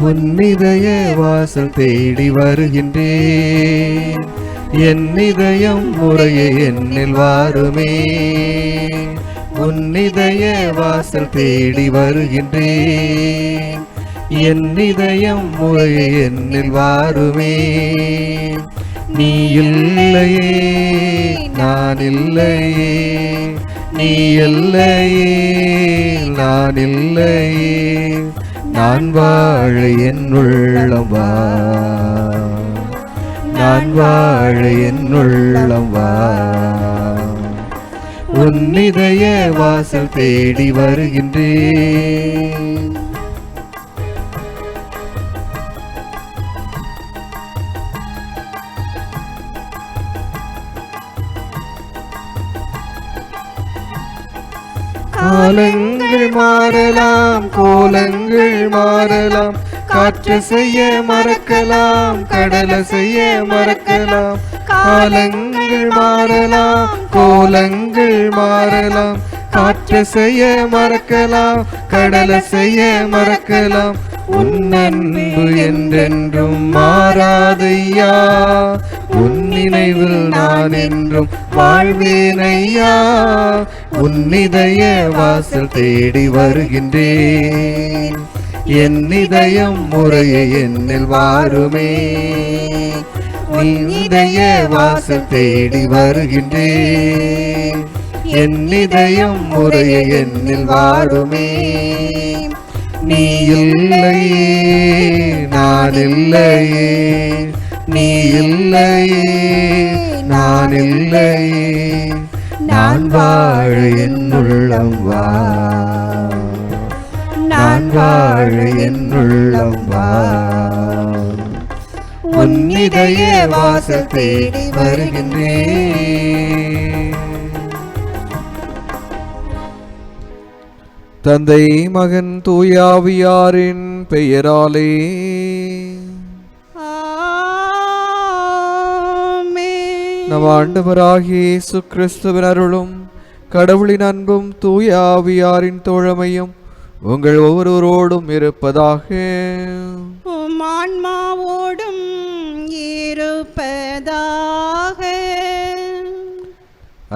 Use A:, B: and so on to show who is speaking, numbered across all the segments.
A: உன்னிதய வாசல் தேடி வருகின்றேன். என் இதயம் முறையே என்னில் வாருமே. உன்னிதய வாசல் தேடி வருகின்றேன். என் இதயம் முறையே என்னில் வாருமே. நீ இல்லையே நான் இல்லையே, நீ இல்லையே நான் இல்லையே, நான் வாழ என் உள்ளம் வா, நான் வாழ என் உள்ளம் வா. உன்னிதய வாசல் தேடி வருகின்றேன். காலங்கள் மாறலாம், கோலங்கள் மாறலாம், காற்று செய்ய மறக்கலாம், கடல செய்ய மறக்கலாம். காலங்கள் மாறலாம், கோலங்கள் மாறலாம், காற்று செய்ய மறக்கலாம், கடல செய்ய மறக்கலாம். உன் அன்பு என்றென்றும் மாறாதையா, உன் நினைவில் நான் என்றும் வாழ்வேனையா. உன்னிதய வாசல் தேடி வருகின்றேன். என் இதயம் முறையே என்னில் வாருமே. உன்னிதய வாசல் தேடி வருகின்றேன். என் இதயம் முறையே என்னில் வாருமே. நீ இல்லையே நான் இல்லையே, நீ இல்லையே நான் இல்லையே, நான் வாழ என் உள்ளம் வா, நான் வாழ என் உள்ளம் வா. உன்னிதய வாசல் தேடி வருகின்றேன். தந்தை மகன் தூயாவியாரின் பெயராலே நம் ஆண்டவராகிய இயேசு கிறிஸ்துவின் அருளும் கடவுளின் அன்பும் தூயாவியாரின் தோழமையும் உங்கள் ஒவ்வொருவரோடும் இருப்பதாக.
B: உம் ஆன்மாவோடும் இருப்பதாக.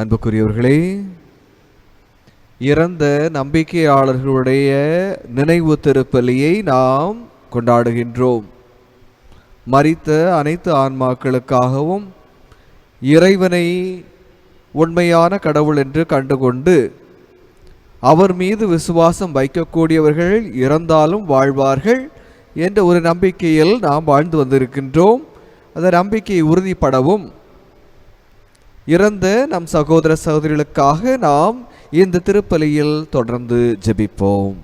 A: அன்புக்குரியவர்களே, இறந்த நம்பிக்கையாளர்களுடைய நினைவு திருப்பலியை நாம் கொண்டாடுகின்றோம். மரித்த அனைத்து ஆன்மாக்களுக்காகவும் இறைவனை உண்மையான கடவுள் என்று கண்டுகொண்டு அவர் மீது விசுவாசம் வைக்கக்கூடியவர்கள் இறந்தாலும் வாழ்வார்கள் என்ற ஒரு நம்பிக்கையில் நாம் வாழ்ந்து வந்திருக்கின்றோம். அந்த நம்பிக்கையை உறுதிப்படவும் இறந்த நம் சகோதர சகோதரிகளுக்காக நாம் இந்த திருப்பலியில் தொடர்ந்து ஜெபிப்போம்.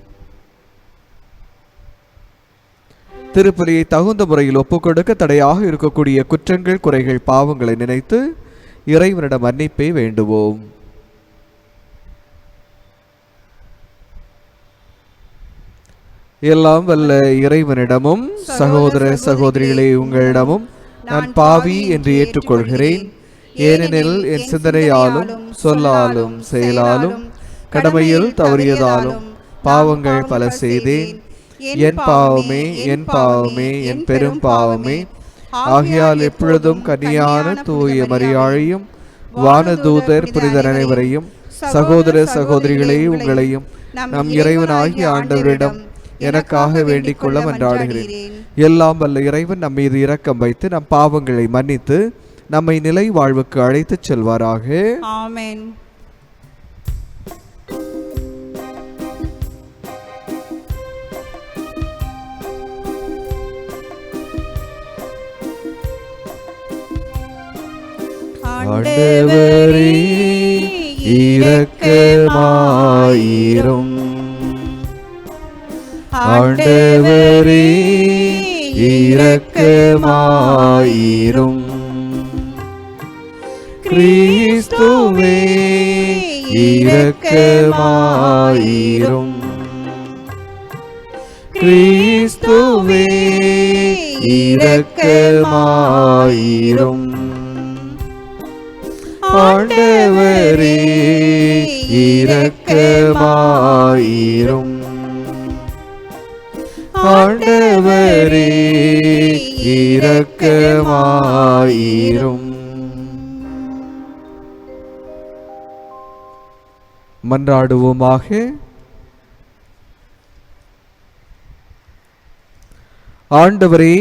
A: திருப்பலியை தகுந்த முறையில் ஒப்புக்கொடுக்க தடையாக இருக்கக்கூடிய குற்றங்கள், குறைகள், பாவங்களை நினைத்து இறைவனிடம் மன்னிப்பை வேண்டுவோம். எல்லாம் வல்ல இறைவனிடமும் சகோதர சகோதரிகளே உங்களிடமும் நான் பாவி என்று ஏற்றுக்கொள்கிறேன். ஏனெனில் என் சிந்தனையாலும் சொல்லாலும் செயலாலும் கடமையில் தவறியதாலும் பாவங்கள் பல செய்தேன். என் பாவமே, என் பாவமே, என் பெரும் பாவமே. ஆகையால் எப்பொழுதும் கன்னியான தூய மரியாளையும் வானதூதர் புனிதர் அனைவரையும் சகோதர சகோதரிகளே உங்களையும் நம் இறைவனாகிய ஆண்டவரிடம் எனக்காக வேண்டிக் கொள்ள மன்றாடுகிறேன். எல்லாம் வல்ல இறைவன் நம் மீது இரக்கம் வைத்து நம் பாவங்களை மன்னித்து நம்மை நிலை வாழ்வுக்கு அழைத்துச் செல்வாராக.
B: ஆமென்.
A: ஆண்டவரே இரக்கமாயிரும். ஆண்டவரே இரக்கமாயிரும். கிறிஸ்துவே இரக்கமாயிரும். கிறிஸ்துவே இரக்கமாயிரும். ஆண்டவரே இரக்கமாயிரும். ஆண்டவரே இரக்கமாயிரும். மன்றாடுவோமாக. ஆண்டவரே,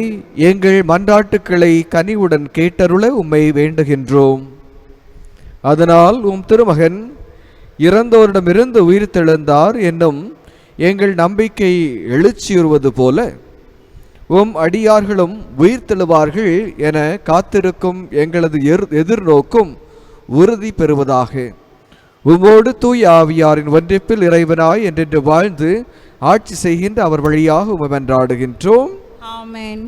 A: எங்கள் மன்றாட்டுக்களை கனிவுடன் கேட்டருள உம்மை வேண்டுகின்றோம். அதனால் திருமகன் இறந்தோரிடமிருந்து உயிர்த்தெழுந்தார் என்னும் எங்கள் நம்பிக்கை எழுச்சியுறுவது போல அடியார்களும் உயிர்த்தெழுவார்கள் என காத்திருக்கும் எங்களது எதிர்நோக்கும் உறுதி பெறுவதாக. உம்மோடு தூய ஆவியாரின் ஒன்றிப்பில் இறைவனாய் என்றென்று வாழ்ந்து ஆட்சி செய்கின்ற அவர் வழியாக உம்மை மன்றாடுகின்றோம்.
B: ஆமென்.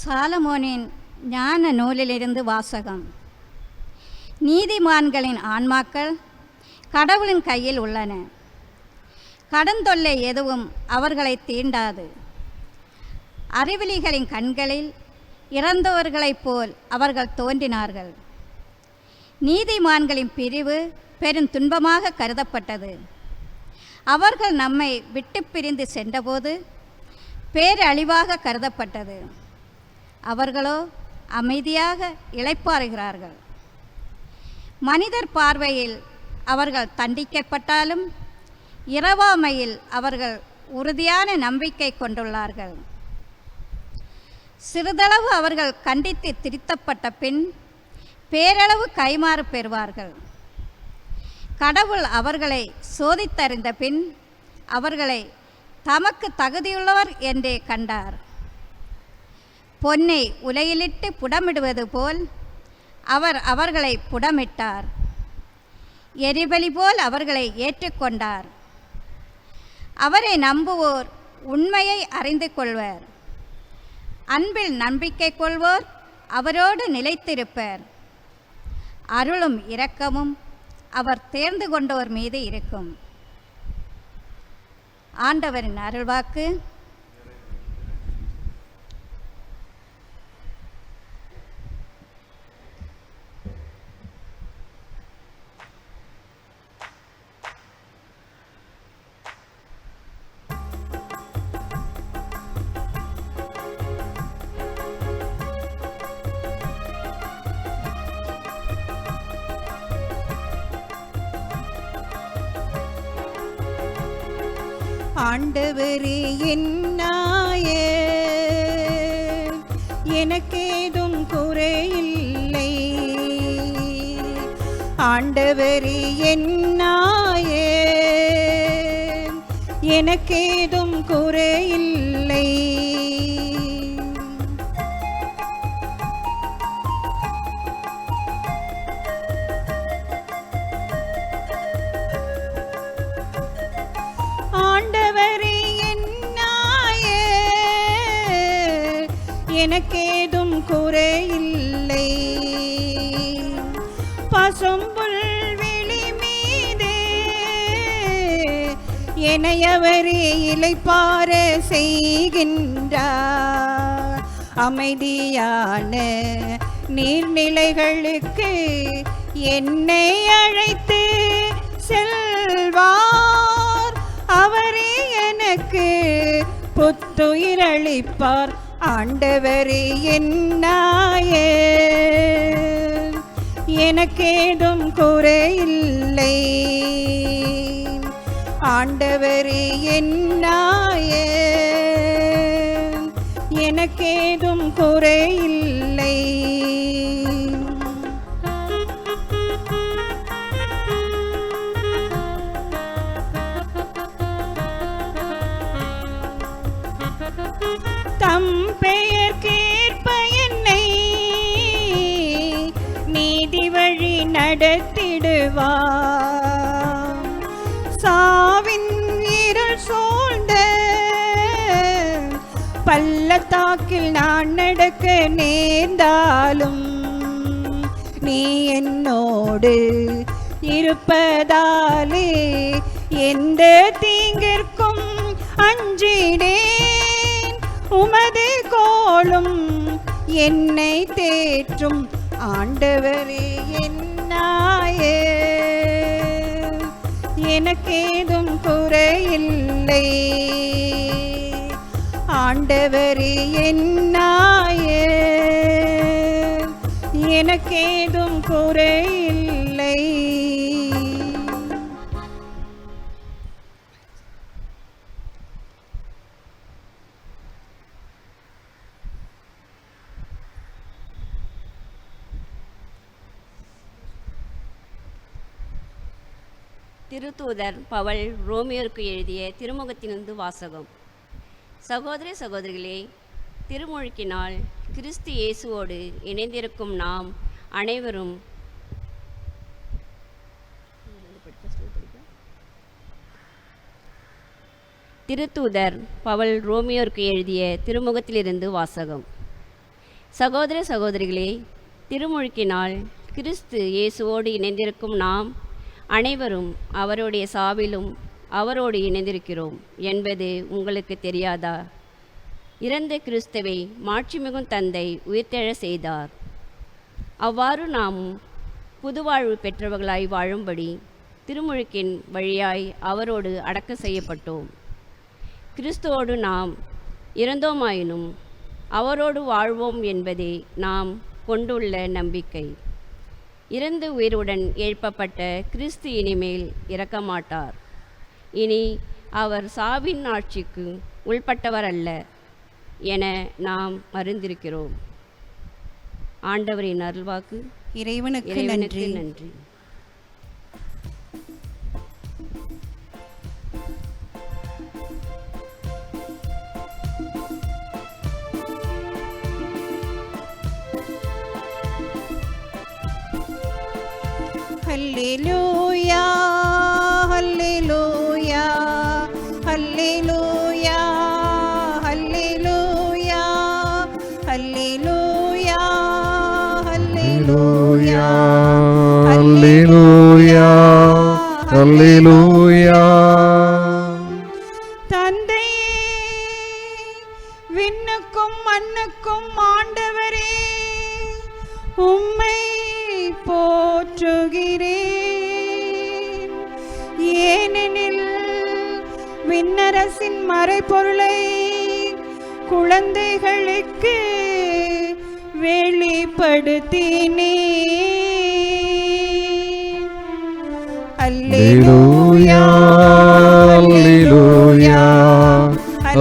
C: சாலமோனின் ஞான நூலிலிருந்து வாசகம். நீதிமான்களின் ஆன்மாக்கள் கடவுளின் கையில் உள்ளன. கடந்தொல்லை எதுவும் அவர்களை தீண்டாது. அறிவிலிகளின் கண்களில் இறந்தவர்களைப் போல் அவர்கள் தோன்றினார்கள். நீதிமான்களின் பிரிவு பெரும் துன்பமாக கருதப்பட்டது. அவர்கள் நம்மை விட்டு பிரிந்து சென்றபோது பேரழிவாக கருதப்பட்டது. அவர்களோ அமைதியாக இளைப்பாறுகிறார்கள். மனிதர் பார்வையில் அவர்கள் தண்டிக்கப்பட்டாலும் இரவாமையில் அவர்கள் உறுதியான நம்பிக்கை கொண்டுள்ளார்கள். சிறிதளவு அவர்கள் கண்டித்து திருத்தப்பட்ட பின் பேரளவு கைமாறு பெறுவார்கள். கடவுள் அவர்களை சோதித்தறிந்த பின் அவர்களை தமக்கு தகுதியுள்ளவர் என்றே கண்டார். பொன்னை உலையிலிட்டு புடமிடுவது போல் அவர் அவர்களை புடமிட்டார். எரிபலி போல் அவர்களை ஏற்றுக்கொண்டார். அவரை நம்புவோர் உண்மையை அறிந்து கொள்வர். அன்பில் நம்பிக்கை கொள்வோர் அவரோடு நிலைத்திருப்பர். அருளும் இரக்கமும் அவர் தேர்ந்து கொண்டோர் மீது இருக்கும். ஆண்டவரின் அருள்வாக்கு.
B: ஆண்டவரே என்னாயே எனக்கேதும் குறையில்லை. ஆண்டவரே என்னாயே எனக்கேதும் குறையில்லை. எனக்கேதும் குறையில்லை. பசும்புல் வெளி மீதே என்னையவரே இளைப்பாற செய்கின்றார். அமைதியான நீர்நிலைகளுக்கு என்னை அழைத்து செல்வார். அவரே எனக்கு புத்துயிரளிப்பார். ஆண்டவரே என்னாயே எனக்கேதும் குறையில்லை. ஆண்டவரே என்னாயே எனக்கேதும் குறையில்லை. தம் பெயர் கேற்ப என்னை நீதி வழி நடத்திடுவார். சாவின் இருள் சூழ்ந்த பள்ளத்தாக்கில் நான் நடக்க நேர்ந்தாலும் நீ என்னோடு இருப்பதாலே எந்த தீங்கிற்கும் அஞ்சிடேன். உமது கோலும் என்னை தேற்றும் ஆண்டவரே என்னாயே. எனக்கேதும் குறையில்லை ஆண்டவரே என்னாயே. எனக்கேதும் குறையில்லை.
D: திருத்தூதர் பவுல் ரோமியோருக்கு எழுதிய திருமுகத்திலிருந்து வாசகம். சகோதர சகோதரிகளே, திருமுழுக்கினால் கிறிஸ்து இயேசுவோடு இணைந்திருக்கும் நாம் அனைவரும் திருத்தூதர் பவுல் ரோமியோருக்கு எழுதிய திருமுகத்திலிருந்து வாசகம். சகோதர சகோதரிகளே, திருமுழுக்கினால் கிறிஸ்து இயேசுவோடு இணைந்திருக்கும் நாம் அனைவரும் அவருடைய சாவிலும் அவரோடு இணைந்திருக்கிறோம் என்பது உங்களுக்கு தெரியாதா? இறந்த கிறிஸ்துவை மாட்சிமிகும் தந்தை உயிர்த்தெழ செய்தார். அவ்வாறு நாமும் புதுவாழ்வு பெற்றவர்களாய் வாழும்படி திருமுழுக்கின் வழியாய் அவரோடு அடக்க செய்யப்பட்டோம். கிறிஸ்துவோடு நாம் இறந்தோமாயினும் அவரோடு வாழ்வோம் என்பதே நாம் கொண்டுள்ள நம்பிக்கை. இறந்து உயிருடன் எழுப்பப்பட்ட கிறிஸ்து இனிமேல் இறக்க மாட்டார். இனி அவர் சாவின் ஆட்சிக்கு உள்பட்டவர் அல்ல என நாம் அறிந்திருக்கிறோம். ஆண்டவரின் அருள்வாக்கு.
B: இறைவனுக்கு நன்றி. ஹல்லேலூயா ஹல்லேலூயா ஹல்லேலூயா ஹல்லேலூயா ஹல்லேலூயா ஹல்லேலூயா
A: ஹல்லேலூயா ஹல்லேலூயா.
B: தந்தையே, விண்ணுக்கும் மண்ணுக்கும் ஆண்டவரே, உம்மை போற்றுகிறேன். ஏனெனில் விண்ணரசின் மறைபொருளை குழந்தைகளுக்கு வெளிப்படுத்தினேன்.
A: அல்லேலூயா அல்லேலூயா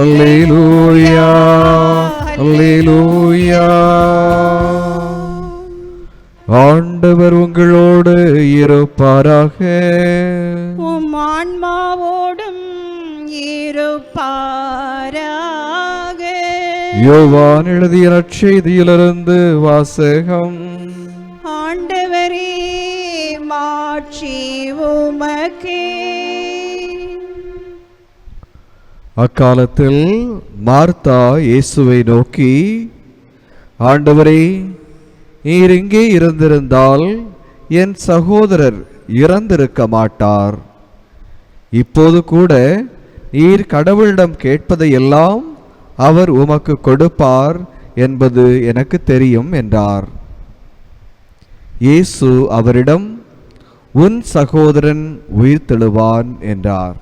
A: அல்லேலூயா அல்லேலூயா. ஆண்டவர் உங்களோடு இருப்பாராக.
B: உம் ஆன்மாவோடும் இருப்பாராக.
A: யோவான் எழுதிய நற்செய்தியிலிருந்து வாசகம்.
B: ஆண்டவரே, மாட்சி உமக்கே.
A: அக்காலத்தில் மார்த்தா இயேசுவை நோக்கி, ஆண்டவரே, நீர் இங்கே இருந்திருந்தால் என் சகோதரர் இறந்திருக்க மாட்டார். இப்போது கூட நீர் கடவுளிடம் கேட்பதையெல்லாம் அவர் உமக்கு கொடுப்பார் என்பது எனக்கு தெரியும் என்றார். இயேசு அவரிடம், உன் சகோதரன் உயிர்த்தெழுவான் என்றார்.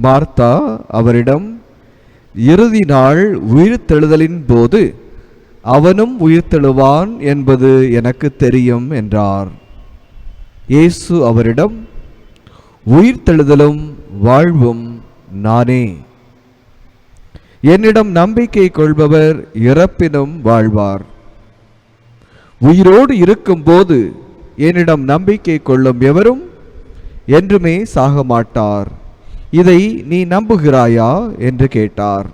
A: மார்த்தா அவரிடம், இறுதி நாள் உயிர்த்தெழுதலின் போது அவனும் உயிர்த்தெழுவான் என்பது எனக்கு தெரியும் என்றார். இயேசு அவரிடம், உயிர்த்தெழுதலும் வாழ்வும் நானே. என்னிடம் நம்பிக்கை கொள்பவர் இறப்பினும் வாழ்வார். உயிரோடு இருக்கும்போது என்னிடம் நம்பிக்கை கொள்ளும் எவரும் என்றுமே சாக மாட்டார். இதை நீ நம்புகிறாயா என்று கேட்டார்.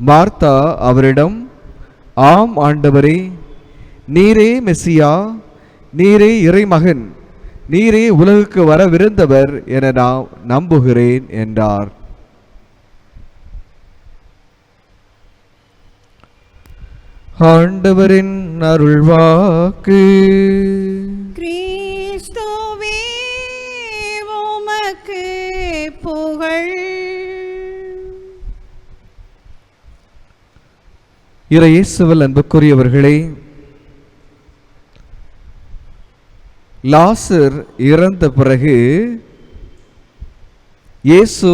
A: மார்த்தா அவரிடம், ஆம் ஆண்டவரே, நீரே மெசியா, நீரே இறைமகன், நீரே உலகுக்கு வரவிருந்தவர் என நான் நம்புகிறேன் என்றார். ஆண்டவரின் அருள்வாக்கு.
B: கிறிஸ்துவே உமக்கு புகழ்.
A: இறையேசுவில் அன்புக்குரியவர்களே, லாசர் இறந்த பிறகு இயேசு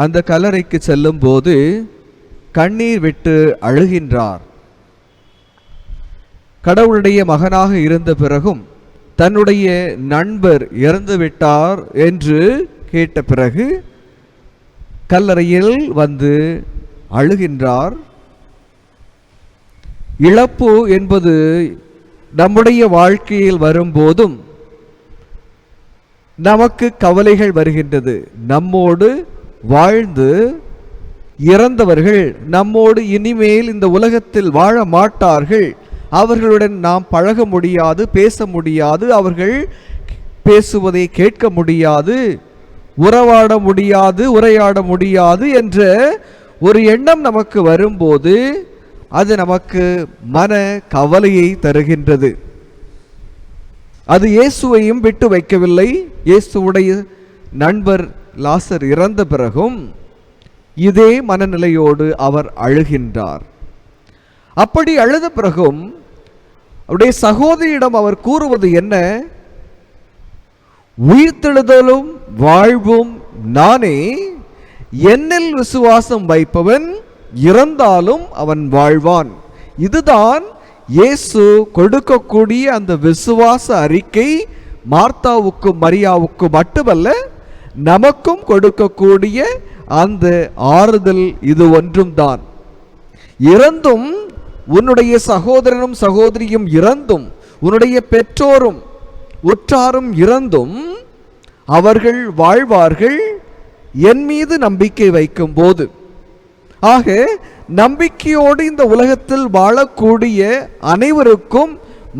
A: அந்த கல்லறைக்கு செல்லும் போது கண்ணீர் விட்டு அழுகின்றார். கடவுளுடைய மகனாக இருந்த பிறகும் தன்னுடைய நண்பர் இறந்து விட்டார் என்று கேட்ட பிறகு கல்லறையில் வந்து அழுகின்றார். இழப்பு என்பது நம்முடைய வாழ்க்கையில் வரும்போதும் நமக்கு கவலைகள் வருகின்றது. நம்மோடு வாழ்ந்து இறந்தவர்கள் நம்மோடு இனிமேல் இந்த உலகத்தில் வாழ மாட்டார்கள். அவர்களுடன் நாம் பழக முடியாது, பேச முடியாது, அவர்கள் பேசுவதை கேட்க முடியாது, உறவாட முடியாது, உரையாட முடியாது என்ற ஒரு எண்ணம் நமக்கு வரும்போது அது நமக்கு மன கவலையை தருகின்றது. அது இயேசுவையும் விட்டு வைக்கவில்லை. இயேசுவுடைய நண்பர் லாசர் இறந்த பிறகும் இதே மனநிலையோடு அவர் அழுகின்றார். அப்படி அழுத பிறகும் அவருடைய சகோதரியிடம் அவர் கூறுவது என்ன? உயிர்த்தெழுதலும் வாழ்வும் நானே, என்னில் விசுவாசம் வைப்பவன் இறந்தாலும் அவன் வாழ்வான். இதுதான் இயேசு கொடுக்கக்கூடிய அந்த விசுவாச அறிக்கை. மார்த்தாவுக்கும் மரியாவுக்கும் மட்டுமல்ல, நமக்கும் கொடுக்கக்கூடிய அந்த ஆறுதல் இது ஒன்றும் தான். இறந்தும் உன்னுடைய சகோதரனும் சகோதரியும் இறந்தும், உன்னுடைய பெற்றோரும் உற்றாரும் இறந்தும் அவர்கள் வாழ்வார்கள் என் மீது நம்பிக்கை வைக்கும் போது. ஆக நம்பிக்கையோடு இந்த உலகத்தில் வாழக்கூடிய அனைவருக்கும்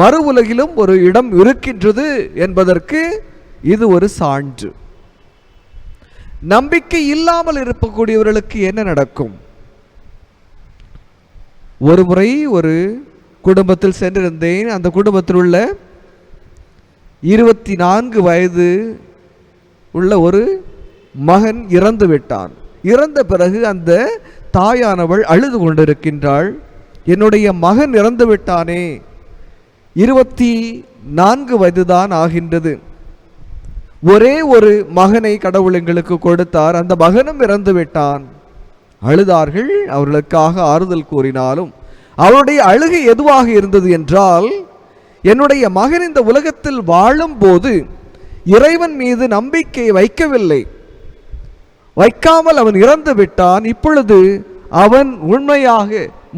A: மறு உலகிலும் ஒரு இடம் இருக்கின்றது என்பதற்கு இது ஒரு சான்று. நம்பிக்கை இல்லாமல் இருக்கக்கூடியவர்களுக்கு என்ன நடக்கும்? ஒரு முறை ஒரு குடும்பத்தில் சென்றிருந்தேன். அந்த குடும்பத்தில் உள்ள 24 வயது உள்ள ஒரு மகன் இறந்து விட்டான். இறந்த பிறகு அந்த தாயானவள் அழுது கொண்டிருக்கின்றாள். என்னுடைய மகன் இறந்து விட்டானே, 24 வயதுதான் ஆகின்றது. ஒரே ஒரு மகனை கடவுள் எங்களுக்கு கொடுத்தார், அந்த மகனும் இறந்து விட்டான். அழுதார்கள். அவர்களுக்காக ஆறுதல் கூறினாலும் அவருடைய அழுகை எதுவாக இருந்தது என்றால், என்னுடைய மகன் இந்த உலகத்தில் வாழும்போது இறைவன் மீது நம்பிக்கை வைக்கவில்லை, வைக்காமல் அவன் இறந்து விட்டான். இப்பொழுது அவன் உண்மையாக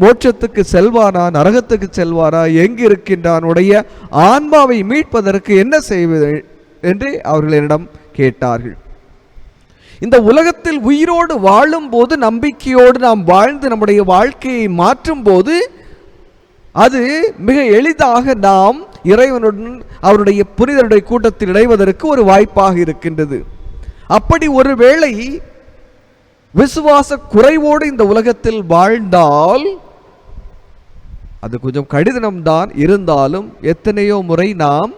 A: மோட்சத்துக்கு செல்வானா, நரகத்துக்கு செல்வானா, எங்கு இருக்கின்றான், உடைய ஆன்மாவை மீட்பதற்கு என்ன செய்வது என்று அவர்கள் என்னிடம் கேட்டார்கள். இந்த உலகத்தில் உயிரோடு வாழும் போது நம்பிக்கையோடு நாம் வாழ்ந்து நம்முடைய வாழ்க்கையை மாற்றும் போது அது மிக எளிதாக நாம் இறைவனுடன் அவருடைய புனிதருடைய கூட்டத்தில் இணைவதற்கு ஒரு வாய்ப்பாக இருக்கின்றது. அப்படி ஒருவேளை விசுவாச குறைவோடு இந்த உலகத்தில் வாழ்ந்தால் அது கொஞ்சம் கடினம்தான். இருந்தாலும் எத்தனையோ முறை நாம்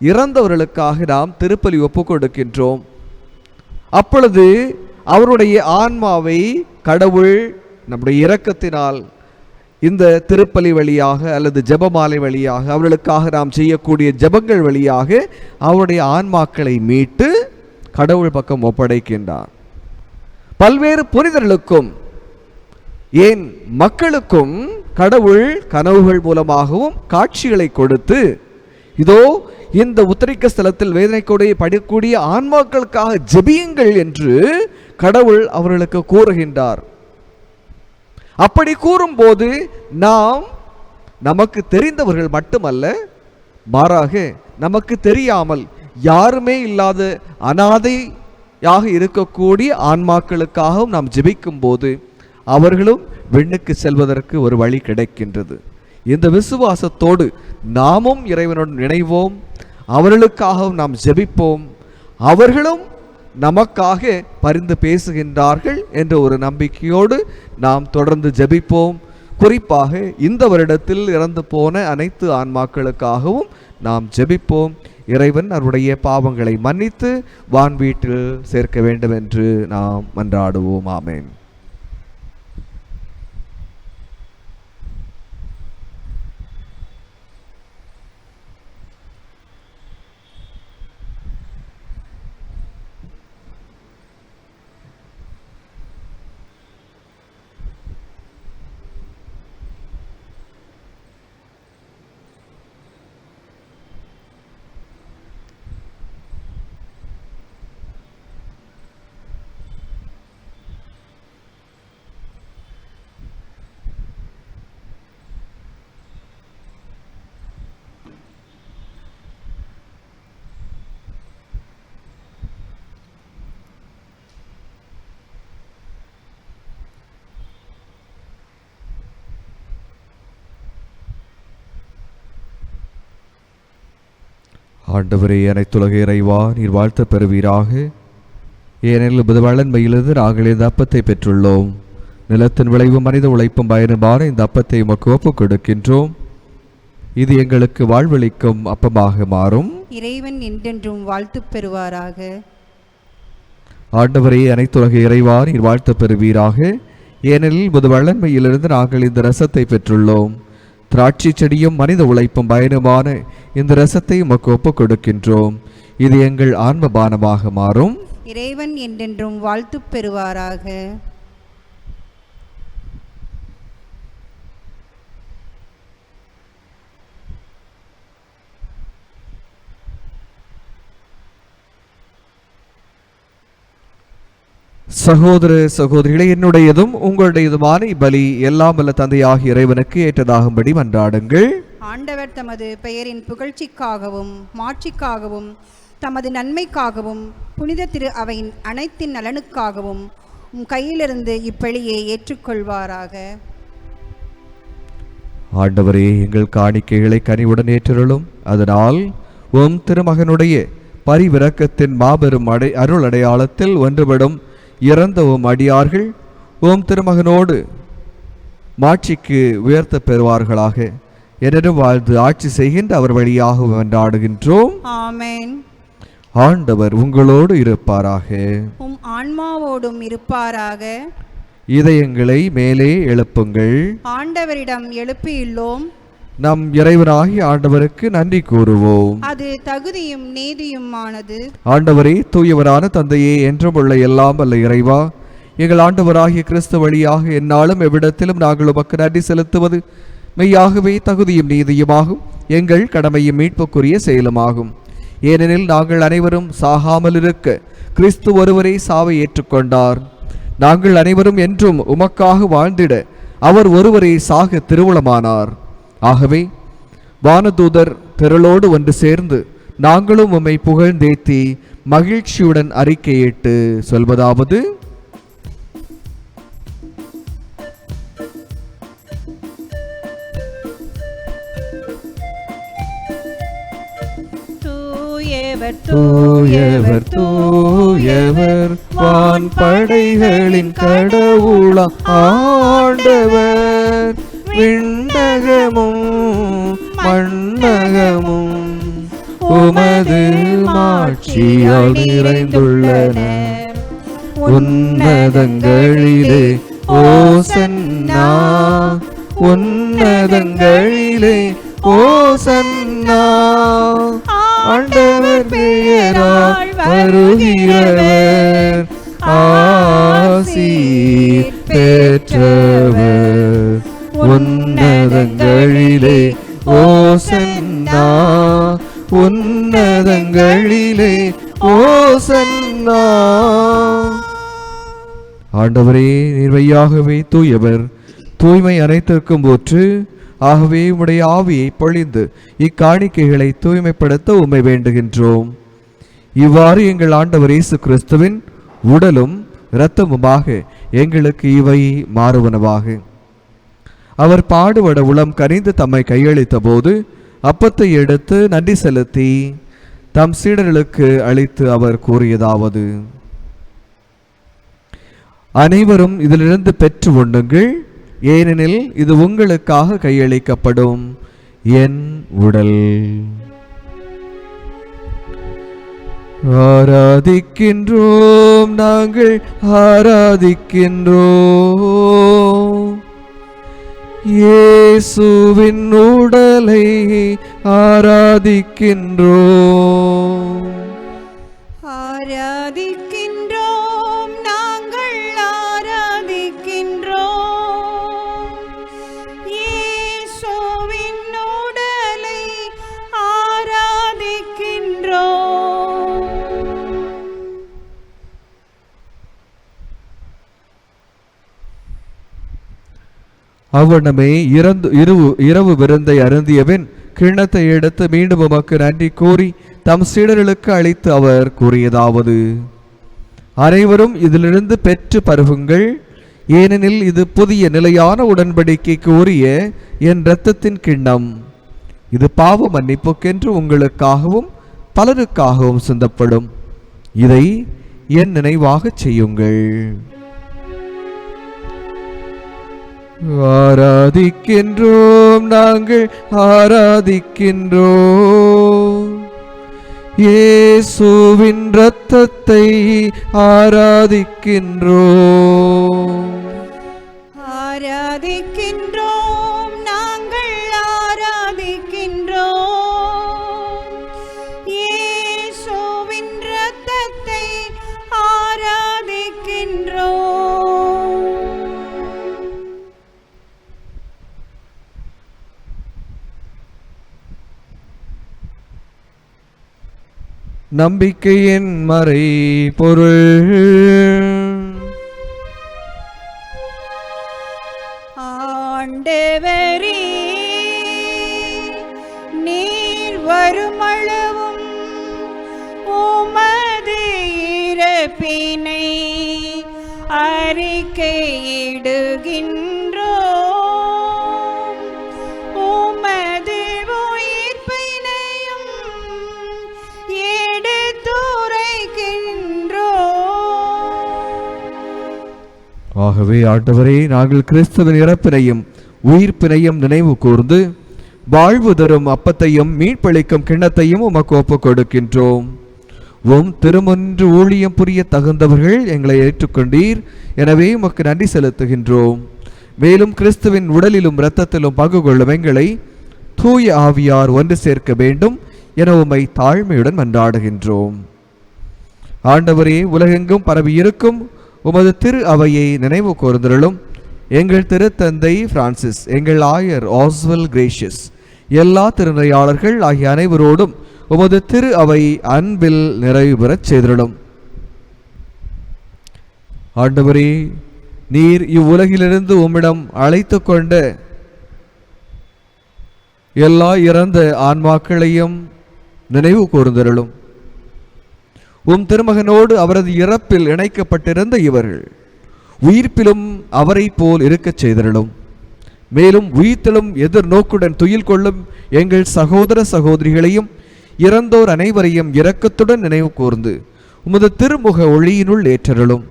A: இறந்தவர்களுக்காக நாம் திருப்பலி ஒப்பு கொடுக்கின்றோம். அப்பொழுது அவருடைய ஆன்மாவை கடவுள் நம்முடைய இரக்கத்தினால் இந்த திருப்பலி வழியாக அல்லது ஜெபமாலை வழியாக அவர்களுக்காக நாம் செய்யக்கூடிய ஜெபங்கள் வழியாக அவருடைய ஆன்மாக்களை மீட்டு கடவுள் பக்கம் ஒப்படைக்கின்றார். பல்வேறு புனிதர்களுக்கும் ஏன் மக்களுக்கும் கடவுள் கனவுகள் மூலமாகவும் காட்சிகளை கொடுத்து, இதோ இந்த உத்தரிக்க ஸ்தலத்தில் வேதனைக்கூடைய படிக்கூடிய ஆன்மாக்களுக்காக ஜெபியுங்கள் என்று கடவுள் அவர்களுக்கு கூறுகின்றார். அப்படி கூறும்போது நாம் நமக்கு தெரிந்தவர்கள் மட்டுமல்ல, மாறாக நமக்கு தெரியாமல் யாருமே இல்லாத அனாதையாக இருக்கக்கூடிய ஆன்மாக்களுக்காகவும் நாம் ஜெபிக்கும் போது அவர்களும் விண்ணுக்கு செல்வதற்கு ஒரு வழி கிடைக்கின்றது. இந்த விசுவாசத்தோடு நாமும் இறைவனுடன் இணைவோம், அவர்களுக்காகவும் நாம் ஜெபிப்போம். அவர்களும் நமக்காக பரிந்து பேசுகின்றார்கள் என்ற ஒரு நம்பிக்கையோடு நாம் தொடர்ந்து ஜெபிப்போம். குறிப்பாக இந்த வருடத்தில் இறந்து போன அனைத்து ஆன்மாக்களுக்காகவும் நாம் ஜெபிப்போம். இறைவன் அவருடைய பாவங்களை மன்னித்து வான் வீட்டில் சேர்க்க வேண்டும் என்று நாம் மன்றாடுவோம். ஆமென். ஆண்டவரே, அனைத்துலக இறைவா, நீர் வாழ்த்து பெறுவீராக. ஏனெனில் புதவளன்மையிலிருந்து நாங்கள் இந்த அப்பத்தை பெற்றுள்ளோம். நிலத்தின் விளைவும் மனித உழைப்பும் பயனுமான இந்த அப்பத்தை உமக்கு ஒப்புக் கொடுக்கின்றோம். இது எங்களுக்கு வாழ்வளிக்கும் அப்பமாக மாறும்.
B: இறைவன் என்றென்றும் வாழ்த்து பெறுவாராக.
A: ஆண்டவரே, அனைத்துலக இறைவா, நீர் வாழ்த்து பெறுவீராக. ஏனெனில் புதவளன்மையிலிருந்து நாங்கள் இந்த ரசத்தை பெற்றுள்ளோம். திராட்சை செடியும் மனித உழைப்பும் பயனுமான இந்த ரசத்தை உமக்கு ஒப்புக் கொடுக்கின்றோம். இது எங்கள் ஆன்மபானமாக மாறும்.
B: இறைவன் என்றென்றும் வாழ்த்து பெறுவாராக.
A: சகோதர சகோதரிகளே, என்னுடையதும் உங்களுடையதுமான இப்பலி எல்லாம் வல்ல தந்தையாகிய இறைவனுக்கு ஏற்றதாகும்படி மன்றாடுங்கள்.
B: ஆண்டவர் தமது பெயரின் புகழ்ச்சிக்காகவும் மாட்சிக்காகவும் தமது நன்மைக்காகவும் புனித திரு அவையின் அனைத்தின் நலனுக்காகவும் உம் கையிலிருந்து இப்பலியை ஏற்றுக்கொள்வாராக.
A: ஆண்டவரே, எங்கள் காணிக்கைகளை கனிவுடன் ஏற்றருளும். அதனால் உம் திருமகனுடைய பரிவிரக்கத்தின் மாபெரும் அருள் அடையாளத்தில் ஒன்றுபடும் இறந்த உம் அடியார்கள் ஓம் திருமகனோடு மாட்சிக்கு உயர்த்த பெறுவார்களாக. என்றும் வாழ்ந்து ஆட்சி செய்கின்ற அவர் வழியாக வென்றாடுகின்றோம்.
B: ஆமென்.
A: ஆண்டவர் உங்களோடு இருப்பாராக.
B: உம் ஆன்மாவோடும் இருப்பாராக.
A: இதயங்களை மேலே எழுப்புங்கள்.
B: ஆண்டவரிடம் எழுப்பியுள்ளோம்.
A: நம் இறைவனாகிய ஆண்டவருக்கு நன்றி கூறுவோம்.
B: அது தகுதியும் நீதியுமானது.
A: ஆண்டவரே, தூயவரான தந்தையே, என்றும் உள்ள எல்லாம் வல்ல இறைவா, எங்கள் ஆண்டவராகிய கிறிஸ்து வழியாக எந்நாளும் எவ்விடத்திலும் நாங்கள் உமக்கு நன்றி செலுத்துவது மெய்யாகவே தகுதியும் நீதியுமாகும், எங்கள் கடமையும் மீட்புக்குரிய செயலுமாகும். ஏனெனில் நாங்கள் அனைவரும் சாகாமல் இருக்க கிறிஸ்து ஒருவரே சாவை ஏற்றுக்கொண்டார். நாங்கள் அனைவரும் என்றும் உமக்காக வாழ்ந்திட அவர் ஒருவரே சாக திருவுளமானார். ஆகவே வானதூதர் திரளோடு ஒன்று சேர்ந்து நாங்களும் உம்மை புகழ்ந்தேத்தி மகிழ்ச்சியுடன் அறிக்கையிட்டு சொல்வதாவது:
B: தூயவர்
A: தூயவர் தூயவர் வான் படைகளின் கடவுளாம் ஆண்டவர், விண்ணகமும் மண்ணகமும் உமது மாட்சியால் நிறைந்துள்ளன. உன்னதங்களிலே ஓசன்னா, உன்னதங்களிலே ஓசன்னா. ஆண்டவர் பெயரால் வருகிறவர் ஆசி பெற்றவர். உன்னதங்களிலே ஓசன்னா, உன்னதங்களிலே ஓசன்னா. ஆண்டவரே, நீர்மையாகவே தூயவர், தூய்மை அனைத்திற்கும் போற்று. ஆகவே உம்முடைய ஆவியை பொழிந்து இக்காணிக்கைகளை தூய்மைப்படுத்த உம்மை வேண்டுகின்றோம். இவ்வாறு எங்கள் ஆண்டவர் இயேசு கிறிஸ்துவின் உடலும் இரத்தமுமாக எங்களுக்கு இவை மாறுவனவாக. அவர் பாடுபட உளம் கனிந்து தம்மை கையளித்த போது அப்பத்தை எடுத்து நன்றி செலுத்தி தம் சீடர்களுக்கு அளித்து அவர் கூறியதாவது: அனைவரும் இதிலிருந்து பெற்று உண்ணுங்கள். ஏனெனில் இது உங்களுக்காக கையளிக்கப்படும் என் உடல். ஆராதிக்கின்றோம், நாங்கள் ஆராதிக்கின்றோம் இயேசுவின் உடலை ஆராதிக்கின்றோம்.
B: ஆராதிக்கின்றோம், நாங்கள் ஆராதிக்கின்றோம் இயேசுவின் உடலை ஆராதிக்கின்றோம்.
A: அவ்வண்ணமே இரவு விருந்தை அருந்தியபின் கிண்ணத்தை எடுத்து மீண்டும் உமக்கு நன்றி கூறி தம் சீடர்களுக்கு அளித்து அவர் கூறியதாவது: அனைவரும் இதிலிருந்து பெற்று பருகுங்கள், ஏனெனில் இது புதிய நிலையான உடன்படிக்கைக்கு உரிய என் இரத்தத்தின் கிண்ணம். இது பாவ மன்னிப்புக்கென்று உங்களுக்காகவும் பலருக்காகவும் சிந்தப்படும். இதை என் நினைவாகச் செய்யுங்கள். ஆராதிக்கின்றோம், நாங்கள் ஆராதிக்கின்றோம் இயேசுவின் இரத்தத்தை ஆராதிக்கின்றோம்.
B: ஆராதிக்கின்றோம், நாங்கள் ஆராதிக்கின்றோம் இயேசுவின் இரத்தத்தை ஆராதிக்கின்றோம்.
A: நம்பிக்கையின் மறை பொருள்.
B: ஆண்டவரே, நீர் வருமளவும் உமது இறப்பினை அறிக்கையிடுகின்றோம், உமது உயிர்ப்பினையும் எடுத்துரைக்கின்றோம்.
A: ஆகவே ஆண்டவரே, நாங்கள் கிறிஸ்துவின் இறப்பினையும் உயிர்ப்பினையும் நினைவு கூர்ந்து வாழ்வு தரும் அப்பத்தையும் மீட்பளிக்கும் கிண்ணத்தையும் உமக்கு ஒப்புக் கொடுக்கின்றோம். உம் திருமொன்று ஊழியம் புரிய தகுந்தவர்கள் எங்களை ஏற்றுக்கொண்டீர், எனவே உமக்கு நன்றி செலுத்துகின்றோம். மேலும் கிறிஸ்துவின் உடலிலும் இரத்தத்திலும் பங்கு கொள்ளும் எங்களை தூய ஆவியார் ஒன்று சேர்க்க வேண்டும் என உம்மை தாழ்மையுடன் மன்றாடுகின்றோம். ஆண்டவரே, உலகெங்கும் பரவி இருக்கும் உமது திரு அவையை நினைவு கூர்ந்தருளும். எங்கள் திருத்தந்தை பிரான்சிஸ், எங்கள் ஆயர் ஆஸ்வல் கிரேஷியஸ், எல்லா திருநறையாளர்கள் ஆகிய அனைவரோடும் உமது திரு அவை அன்பில் நிறைவு பெறச் செய்திருளும். ஆண்டவரே, நீர் இவ்வுலகிலிருந்து உம்மிடம் அழைத்து கொண்ட எல்லா இறந்த ஆன்மாக்களையும் நினைவு கூர்ந்தருளும். உம் திருமகனோடு அவரது இறப்பில் இணைக்கப்பட்டிருந்த இவர்கள் உயிர்ப்பிலும் அவரை போல் இருக்கச் செய்திருளும். மேலும் உயிர்த்தலும் எதிர்நோக்குடன் துயில் கொள்ளும் எங்கள் சகோதர சகோதரிகளையும் இறந்தோர் அனைவரையும் இரக்கத்துடன் நினைவு கூர்ந்து உமது திருமுக ஒளியினுள் ஏற்றருளும்.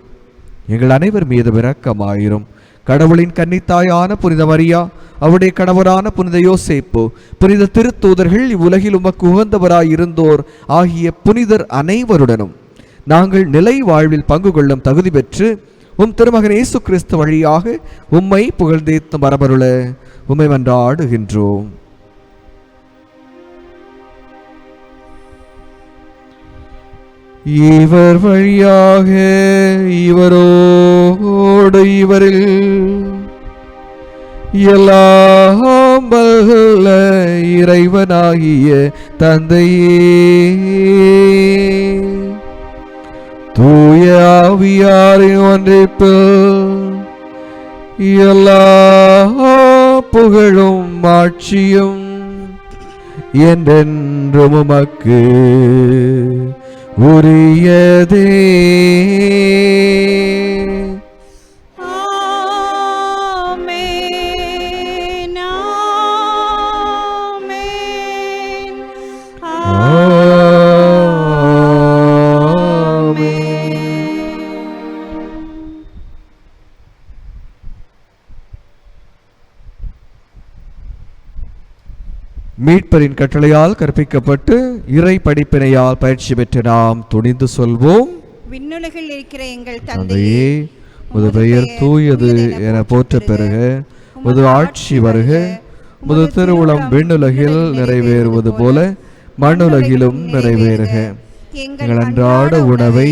A: எங்கள் அனைவர் மீது இரக்கமாயிரும். கடவுளின் கன்னித்தாயான புனித மரியா, அவருடைய கணவரான புனித யோசேப்பு, புனித திருத்தூதர்கள், இவ்வுலகில் உமக்கு உகந்தவராயிருந்தோர் ஆகிய புனிதர் அனைவருடனும் நாங்கள் நிலை வாழ்வில் பங்கு கொள்ளும் தகுதி பெற்று உம் திருமகன் இயேசு கிறிஸ்து வழியாக உம்மை புகழ்ந்தேத்தும் வரமருள உம்மை மன்றாடுகின்றோம். இவர் வழியாக இவரோடு இவரில் எல்லாம் வல்ல இறைவனாகிய தந்தையே, தூய ஆவியாரின் ஒன்றிப்பில் எல்லா புகழும் ஆட்சியும் என்றென்றும் உமக்கு உரியதே.
B: ஆமென், ஆமென், ஆமென்.
A: மீட்பரின் கட்டளையால் கற்பிக்கப்பட்டு இறை படிப்பினையால் பயிற்சி பெற்று நாம் துணிந்து சொல்வோம்.
B: விண்ணுலகில் இருக்கிற எங்கள்
A: தந்தையே, உமது பெயர் தூயது என போற்ற பெறுக. உமது ஆட்சி வருக. உமது திருவுளம் விண்ணுலகில் நிறைவேறுவது போல மண்ணுலகிலும் நிறைவேறுக. எங்கள் அன்றாட உணவை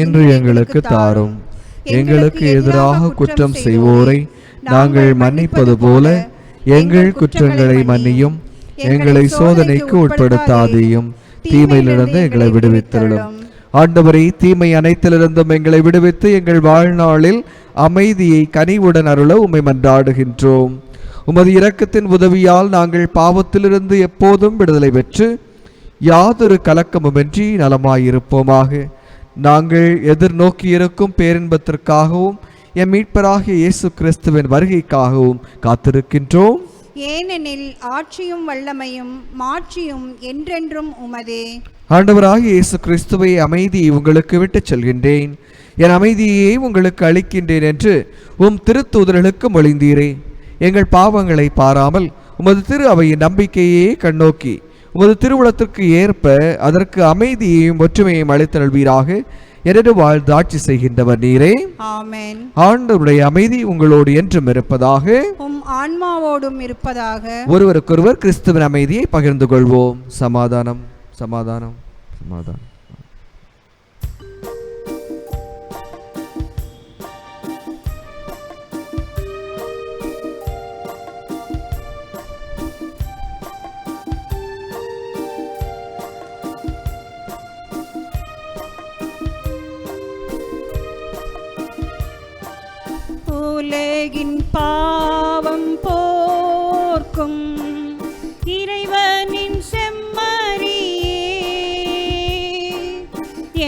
A: இன்று எங்களுக்கு தாரும். எங்களுக்கு எதிராக குற்றம் செய்வோரை நாங்கள் மன்னிப்பது போல எங்கள் குற்றங்களை மன்னியும். எங்களை சோதனைக்கு உட்படுத்தாதேயும், தீமையிலிருந்து எங்களை விடுவித்தருளும். ஆண்டவரே, தீமை அனைத்திலிருந்தும் எங்களை விடுவித்து எங்கள் வாழ்நாளில் அமைதியை கனிவுடன் அருள உம்மை மன்றாடுகின்றோம். உமது இரக்கத்தின் உதவியால் நாங்கள் பாவத்திலிருந்து எப்போதும் விடுதலை பெற்று யாதொரு கலக்கமுமின்றி நலமாயிருப்போமாக. நாங்கள் எதிர்நோக்கியிருக்கும் பேரின்பத்திற்காகவும் எம் மீட்பராகிய இயேசு கிறிஸ்துவின் வருகைக்காகவும் காத்திருக்கின்றோம்.
B: ஏனெனில் ஆட்சியும் வல்லமையும் மாட்சியும் என்றென்றும் உமதே.
A: ஆண்டவராகிய இயேசு கிறிஸ்துவை, அமைதியை உங்களுக்கு விட்டுச் செல்கின்றேன், என் அமைதியை உங்களுக்கு அளிக்கின்றேன் என்று உம் திருத்தூதர்களுக்கு மொழிந்தீரே. எங்கள் பாவங்களை பாராமல் உமது திரு அவையின் நம்பிக்கையே கண்ணோக்கி உமது திருவுளத்திற்கு ஏற்ப அதற்கு அமைதியையும் ஒற்றுமையையும் அளித்தல்வீராக. எனது வாழ்ந்து ஆட்சி செய்கின்றவர் நீரே.
B: ஆமென்.
A: ஆண்டவருடைய அமைதி உங்களோடு என்றும் இருப்பதாக,
B: உம் ஆன்மாவோடும் இருப்பதாக.
A: ஒருவருக்கொருவர் கிறிஸ்துவின் அமைதியை பகிர்ந்து கொள்வோம். சமாதானம், சமாதானம், சமாதானம்.
B: உலகின் பாவம் போர்க்கும் இறைவனின் செம்மறியே,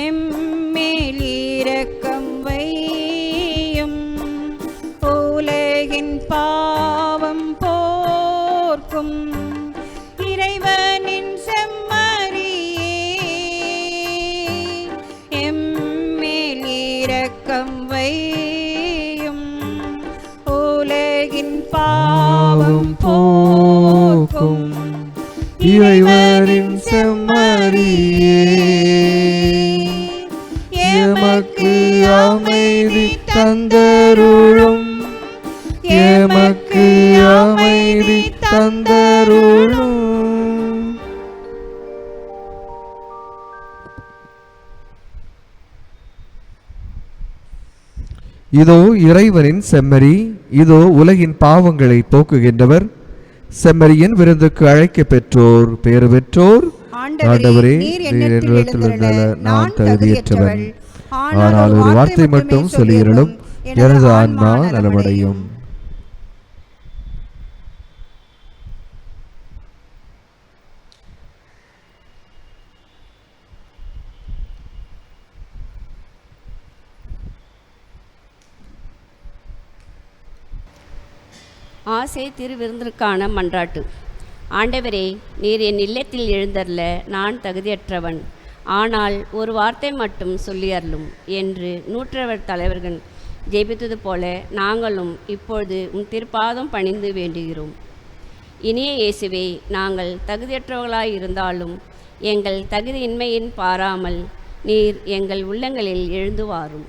B: எம்மேல் இரக்கம் வையும். உலகின் பாவம் போர்க்கும் இறைவனின் செம்மறியே, எம்மேல் இரக்கம் வையும். பாவம் போக்கும்
A: இறைவனின் செம்மறியே, எமக்கு அமைதி தந்தருளும், எமக்கு அமைதி தந்தருளும். இதோ இறைவனின் செம்மறி, இதோ உலகின் பாவங்களை போக்குகின்றவர். செம்மறியின் விருந்துக்கு அழைக்க பெற்றோர் பேறு பெற்றோர். ஆண்டவரே, நீர் என்னிடத்திலிருந்தருள நான் தகுதியற்றவன். ஆனால் ஒரு வார்த்தை மட்டும் சொல்லியருளும், எனது ஆன்மா நலமடையும்.
D: ஆசை திருவிருந்திற்கான மன்றாட்டு. ஆண்டவரே, நீர் என் இல்லத்தில் எழுந்தருள நான் தகுதியற்றவன். ஆனால் ஒரு வார்த்தை மட்டும் சொல்லியருளும் என்று நூற்றவர் தலைவர்கள் ஜெபித்தது போல நாங்களும் இப்பொழுது உன் திருப்பாதம் பணிந்து வேண்டுகிறோம். இனிய இயேசுவே, நாங்கள் தகுதியற்றவர்களாய் இருந்தாலும் எங்கள் தகுதியின்மையின் பாராமல் நீர் எங்கள் உள்ளங்களில் எழுந்து வாரும்.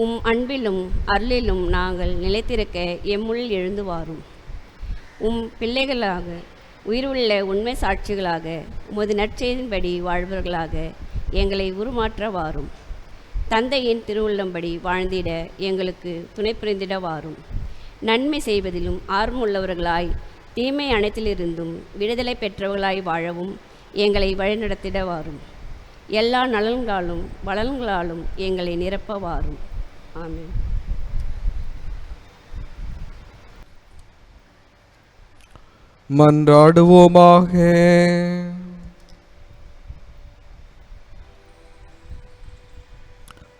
D: உம் அன்பிலும் அருளிலும் நாங்கள் நிலைத்திருக்க எம்முள் எழுந்து வாரும். உம் பிள்ளைகளாக உயிருள்ள உண்மை சாட்சிகளாக உமது நற்செய்தின்படி வாழ்வர்களாக எங்களை உருமாற்ற வாரும். தந்தையின் திருவுள்ளம்படி வாழ்ந்திட எங்களுக்கு துணை புரிந்திட வாரும். நன்மை செய்வதிலும் ஆர்வமுள்ளவர்களாய் தீமை அனைத்திலிருந்தும் விடுதலை பெற்றவர்களாய் வாழவும் எங்களை வழிநடத்திட வாரும். எல்லா நலன்களாலும் வளன்களாலும் எங்களை நிரப்ப வாரும். ஆமென்.
A: மன்றாடுவோமாக.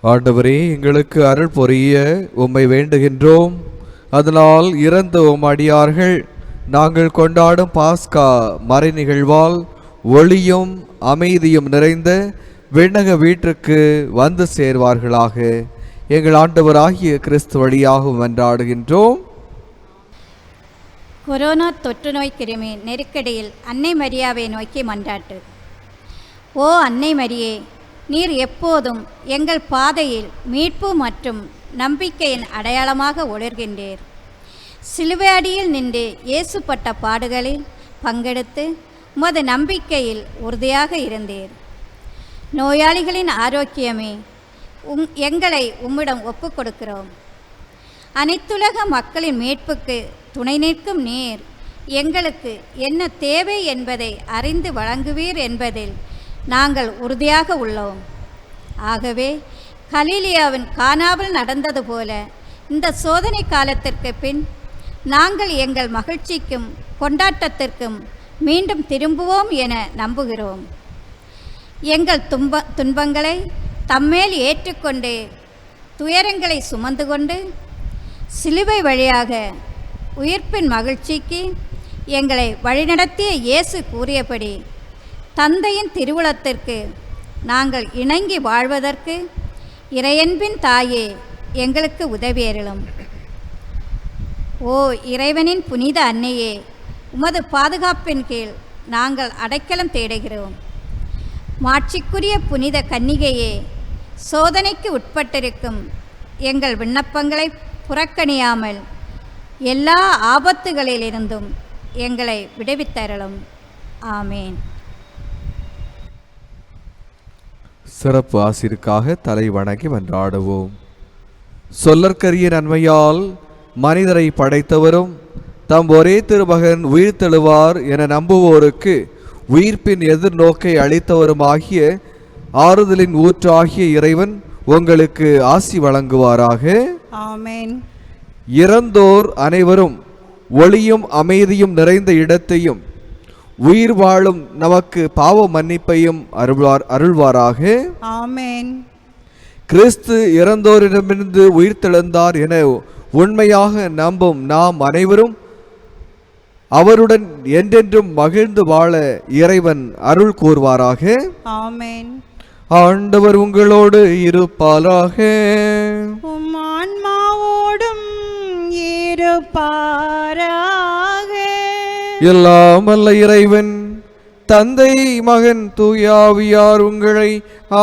A: ஆண்டவரே, எங்களுக்கு அருள் பொரிய உம்மை வேண்டுகின்றோம். அதனால் இறந்த உம் அடியார்கள் நாங்கள் கொண்டாடும் பாஸ்கா மறை நிகழ்வால் ஒளியும் அமைதியும் நிறைந்த விண்ணக வீட்டிற்கு வந்து சேர்வார்களாக. எங்கள் ஆண்டவராகிய கிறிஸ்து வழியாகவும் மன்றாடுகின்றோம்.
C: கொரோனா தொற்று நோய் கிருமி நெருக்கடியில் அன்னை மரியாவை நோக்கி மன்றாட்டு. ஓ அன்னை மரியே, நீர் எப்போதும் எங்கள் பாதையில் மீட்பு மற்றும் நம்பிக்கையின் அடையாளமாக ஒளிர்கின்றீர். சிலுவையடியில் நின்று இயேசுப்பட்ட பாடுகளில் பங்கெடுத்து உமது நம்பிக்கையில் உறுதியாக இருந்தீர். நோயாளிகளின் ஆரோக்கியமே, எங்களை உம்மிடம் ஒப்புக் கொடுக்கிறோம். அனைத்துலக மக்களின் மீட்புக்கு துணை நிற்கும் நீர் எங்களுக்கு என்ன தேவை என்பதை அறிந்து வழங்குவீர் என்பதில் நாங்கள் உறுதியாக உள்ளோம். ஆகவே கலீலியாவின் கானாவில் நடந்தது போல இந்த சோதனை காலத்திற்கு பின் நாங்கள் எங்கள் மகிழ்ச்சிக்கும் கொண்டாட்டத்திற்கும் மீண்டும் திரும்புவோம் என நம்புகிறோம். எங்கள் துன்பங்களை தம்மேல் ஏற்றுக்கொண்டு துயரங்களை சுமந்து கொண்டு சிலுவை வழியாக உயிர்ப்பின் மகிழ்ச்சிக்கு எங்களை வழிநடத்திய இயேசு கூறியபடி தந்தையின் திருவுளத்திற்கு நாங்கள் இணங்கி வாழ்வதற்கு இறையன்பின் தாயே எங்களுக்கு உதவியருளும். ஓ இறைவனின் புனித அன்னையே, உமது பாதுகாப்பின் கீழ் நாங்கள் அடைக்கலம் தேடுகிறோம். மாட்சிக்குரிய புனித கன்னிகையே, சோதனைக்கு உட்பட்டிருக்கும் எங்கள் விண்ணப்பங்களை புறக்கணியாமல் எல்லா ஆபத்துகளிலிருந்தும் எங்களை விடுவித்தருளும். ஆமேன்.
A: சிறப்பு ஆசிருக்காக தலை வணங்கி மன்றாடுவோம். சொல்லற்கரிய நன்மையால் மனிதரை படைத்தவரும் தம் ஒரே திருமகன் உயிர்த்தெழுவார் என நம்புவோருக்கு உயிர்ப்பின் எதிர்நோக்கை அளித்தவருமாகிய ஆறுதலின் ஊற்றாகிய இறைவன் உங்களுக்கு ஆசி வழங்குவாராக.
B: ஆமென்.
A: இறந்தோர் அனைவரும் ஒளியும் அமைதியும் நிறைந்த இடத்தையும் உயிர் வாழும் நமக்கு பாவ மன்னிப்பையும் அருள்வாராக.
B: ஆமென்.
A: கிறிஸ்து இறந்தோரிடமிருந்து உயிர்த்தெழுந்தார் என உண்மையாக நம்பும் நாம் அனைவரும் அவருடன் என்றென்றும் மகிழ்ந்து வாழ இறைவன் அருள் கூர்வாராக.
B: ஆமென்.
A: ஆண்டவர் உங்களோடு இருப்பாராக.
B: உம் ஆன்மாவோடும் இருப்பாராக.
A: எல்லாம் வல்ல இறைவன் தந்தை மகன் தூயாவியார் உங்களை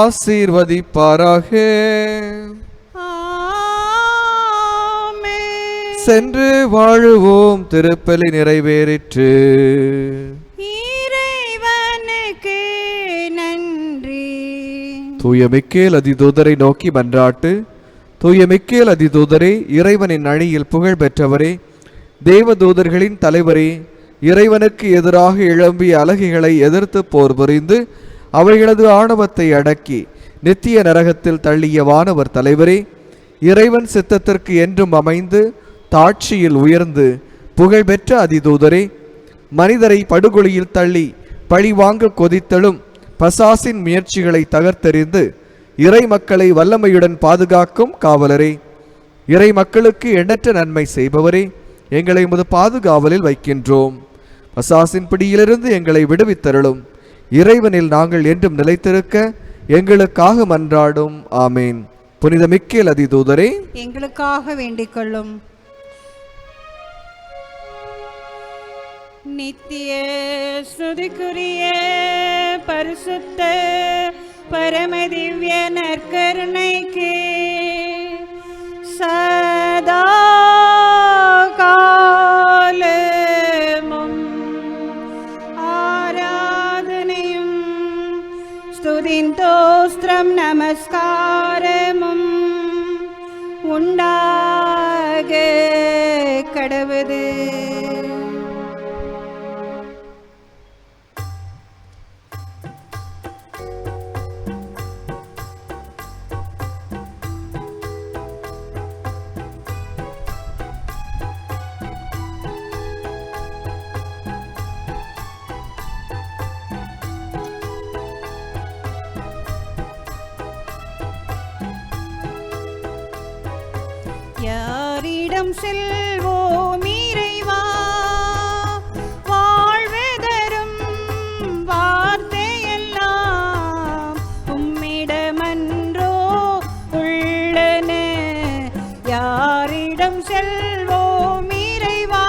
A: ஆசீர்வதிப்பாராக.
B: ஆமென்.
A: சென்று வாழுவோம். திருப்பலி நிறைவேறிற்று.
B: இறைவனுக்கு நன்றி.
A: தூய மிக்கேல் அதிதூதரை நோக்கி மன்றாட்டு. தூய மிக்கேல் அதிதூதரே, இறைவனின் அணியில் புகழ் பெற்றவரே, தேவதூதர்களின் தலைவரே, இறைவனுக்கு எதிராக எழும்பிய அலகைகளை எதிர்த்து போர் புரிந்து அவைகளது ஆணவத்தை அடக்கி நித்திய நரகத்தில் தள்ளிய வானவர் தலைவரே, இறைவன் சித்தத்திற்கு என்றும் அமைந்து தாட்சியில் உயர்ந்து புகழ்பெற்ற அதிதூதரே, மனிதரை படுகொலியில் தள்ளி பழி வாங்க கொதித்தலும் பசாசின் முயற்சிகளை தகர்த்தெறிந்து இறை மக்களை வல்லமையுடன் பாதுகாக்கும் காவலரே, இறை மக்களுக்கு எண்ணற்ற நன்மை செய்பவரே, எங்களை உமது பாதுகாவலில் வைக்கின்றோம். பசாசின் பிடியிலிருந்து எங்களை விடுவித்தருளும். இறைவனில் நாங்கள் என்றும் நிலைத்திருக்க எங்களுக்காக மன்றாடும். ஆமேன். புனித மிக்கேல் அதிதூதரே,
B: எங்களுக்காக வேண்டிக் கொள்ளும். நித்திய ஸ்துதிக்குரிய பரிசுத்த பரமதிவ்ய நற்கருணைக்கு சதா காலமும் ஆராதனையும் ஸ்துதிந்தோஸ்திரம் நமஸ்காரமும் உண்டாக கடவுது. யாரிடம் செல்வோம் இறைவா, வாழ்வதரும் வார்த்தையெல்லாம் உம்மிடமன்றோ உள்ளன. யாரிடம் செல்வோம் இறைவா,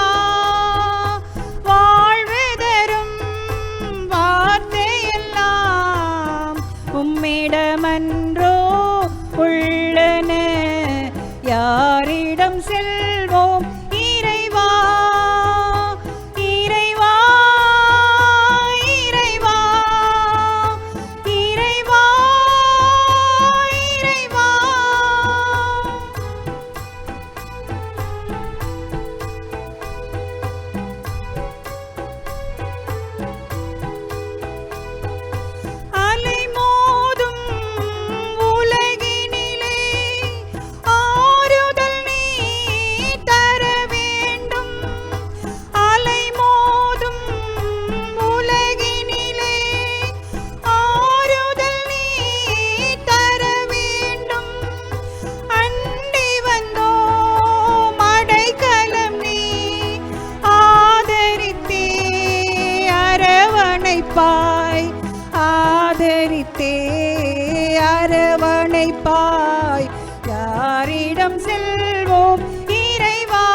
B: அழைப்பாய். யாரிடம் செல்வோம் இறைவா?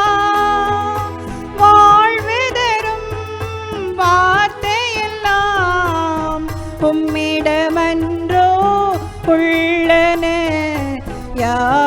B: வாழ்வு தரும் வார்த்தையெல்லாம் உம்மிடமன்றோ உள்ளன. யார்